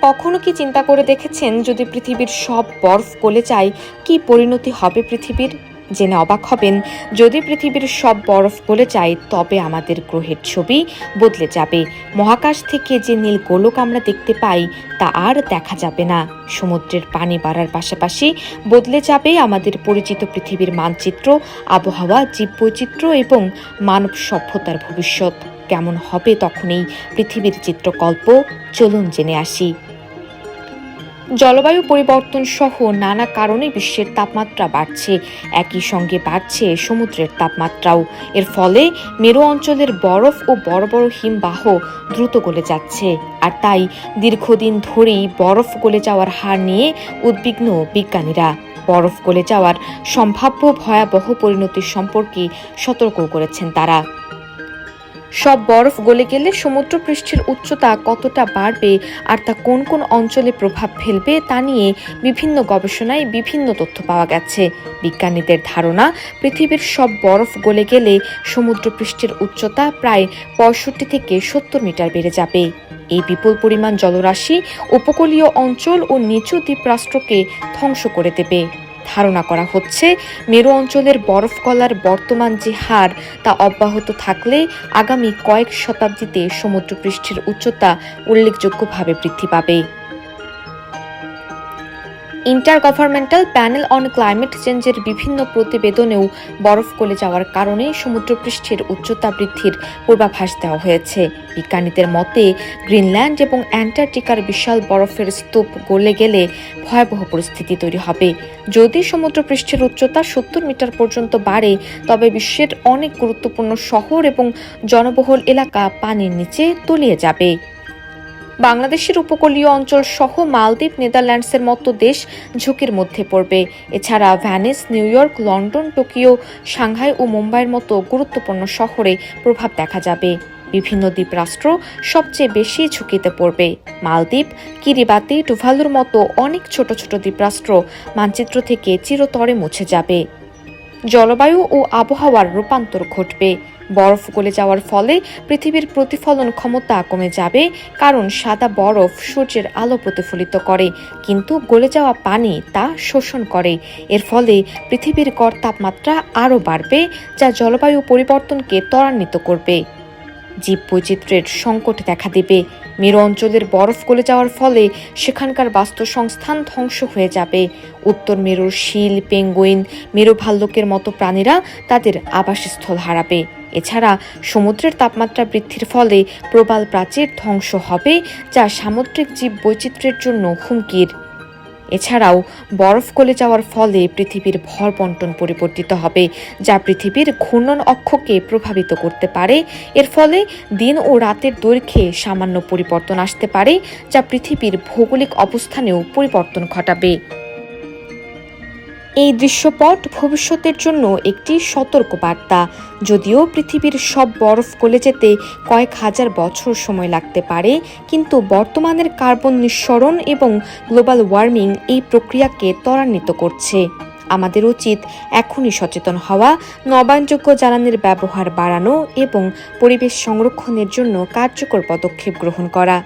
কখনো কি চিন্তা করে দেখেছেন যদি পৃথিবীর সব বরফ গলে যায় কি পরিণতি হবে পৃথিবীর? জেনে অবাক হবেন, যদি পৃথিবীর সব বরফ গলে যায় তবে আমাদের গ্রহের ছবি বদলে যাবে। মহাকাশ থেকে যে নীল গোলক আমরা দেখতে পাই তা আর দেখা যাবে না। সমুদ্রের পানি বাড়ার পাশাপাশি বদলে যাবে আমাদের পরিচিত পৃথিবীর মানচিত্র, আবহাওয়া, জীববৈচিত্র্য এবং মানব সভ্যতার ভবিষ্যৎ। কেমন হবে তখন এই পৃথিবীর চিত্রকল্প? চলুন জেনে আসি। জলবায়ু পরিবর্তন সহ নানা কারণে বিশ্বের তাপমাত্রা বাড়ছে, একই সঙ্গে বাড়ছে সমুদ্রের তাপমাত্রাও। এর ফলে মেরু অঞ্চলের বরফ ও বড় বড় হিমবাহ দ্রুত গলে যাচ্ছে, আর তাই দীর্ঘদিন ধরেই বরফ গলে যাওয়ার হার নিয়ে উদ্বিগ্ন বিজ্ঞানীরা। বরফ গলে যাওয়ার সম্ভাব্য ভয়াবহ পরিণতির সম্পর্কে সতর্ক করেছেন তারা। সব বরফ গলে গেলে সমুদ্রপৃষ্ঠের উচ্চতা কতটা বাড়বে আর তা কোন কোন অঞ্চলে প্রভাব ফেলবে তা নিয়ে বিভিন্ন গবেষণায় বিভিন্ন তথ্য পাওয়া গেছে। বিজ্ঞানীদের ধারণা, পৃথিবীর সব বরফ গলে গেলে সমুদ্রপৃষ্ঠের উচ্চতা প্রায় 65 থেকে 70 মিটার বেড়ে যাবে। এই বিপুল পরিমাণ জলরাশি উপকূলীয় অঞ্চল ও নিচু দ্বীপরাষ্ট্রকে ধ্বংস করে দেবে। ধারণা করা হচ্ছে, মেরু অঞ্চলের বরফ গলার বর্তমান যে হার তা অব্যাহত থাকলে আগামী কয়েক শতাব্দীতে সমুদ্রপৃষ্ঠের উচ্চতা উল্লেখযোগ্যভাবে বৃদ্ধি পাবে। ইন্টারগভর্নমেন্টাল প্যানেল অন ক্লাইমেট চেঞ্জের বিভিন্ন প্রতিবেদনেও বরফ গলে যাওয়ার কারণে সমুদ্রপৃষ্ঠের উচ্চতা বৃদ্ধির পূর্বাভাস দেওয়া হয়েছে। বিজ্ঞানীদের মতে, গ্রিনল্যান্ড এবং অ্যান্টার্কটিকার বিশাল বরফের স্তূপ গলে গেলে ভয়াবহ পরিস্থিতি তৈরি হবে। যদি সমুদ্রপৃষ্ঠের উচ্চতা 70 মিটার পর্যন্ত বাড়ে তবে বিশ্বের অনেক গুরুত্বপূর্ণ শহর এবং জনবহুল এলাকা পানির নিচে তলিয়ে যাবে। বাংলাদেশের উপকূলীয় অঞ্চল সহ মালদ্বীপ, নেদারল্যান্ডসের মতো দেশ ঝুঁকির মধ্যে পড়বে। এছাড়া Venice, New York, London, Tokyo, Shanghai ও মুম্বাইয়ের মতো গুরুত্বপূর্ণ শহরে প্রভাব দেখা যাবে। বিভিন্ন দ্বীপরাষ্ট্র সবচেয়ে বেশি ঝুঁকিতে পড়বে। মালদ্বীপ, কিরিবাতি, টুভালুর মতো অনেক ছোট ছোট দ্বীপরাষ্ট্র মানচিত্র থেকে চিরতরে মুছে যাবে। জলবায়ু ও আবহাওয়ার রূপান্তর ঘটবে। বরফ গলে যাওয়ার ফলে পৃথিবীর প্রতিফলন ক্ষমতা কমে যাবে, কারণ সাদা বরফ সূর্যের আলো প্রতিফলিত করে, কিন্তু গলে যাওয়া পানি তা শোষণ করে। এর ফলে পৃথিবীর গড় তাপমাত্রা আরও বাড়বে, যা জলবায়ু পরিবর্তনকে ত্বরান্বিত করবে। জীববৈচিত্র্যের সংকট দেখা দেবে। মেরু অঞ্চলের বরফ গলে যাওয়ার ফলে সেখানকার বাস্তুসংস্থান ধ্বংস হয়ে যাবে। উত্তর মেরুর শিল, পেঙ্গুইন, মেরু ভাল্লুকের মতো প্রাণীরা তাদের আবাসস্থল হারাবে। এছাড়া সমুদ্রের তাপমাত্রা বৃদ্ধির ফলে প্রবাল প্রাচীর ধ্বংস হবে, যা সামুদ্রিক জীববৈচিত্র্যের জন্য হুমকির। এছাড়াও বরফ গলে যাওয়ার ফলে পৃথিবীর ভর বণ্টন পরিবর্তিত হবে, যা পৃথিবীর ঘূর্ণন অক্ষকে প্রভাবিত করতে পারে। এর ফলে দিন ও রাতের দৈর্ঘ্যে সামান্য পরিবর্তন আসতে পারে, যা পৃথিবীর ভৌগোলিক অবস্থানেও পরিবর্তন ঘটাবে। এই দৃশ্যপট ভবিষ্যতের জন্য একটি সতর্ক বার্তা। যদিও পৃথিবীর সব বরফ গলে যেতে কয়েক হাজার বছর সময় লাগতে পারে, কিন্তু বর্তমানের কার্বন নিঃসরণ এবং গ্লোবাল ওয়ার্মিং এই প্রক্রিয়াকে ত্বরান্বিত করছে। আমাদের উচিত এখনই সচেতন হওয়া, নবায়নযোগ্য জ্বালানির ব্যবহার বাড়ানো এবং পরিবেশ সংরক্ষণের জন্য কার্যকর পদক্ষেপ গ্রহণ করা।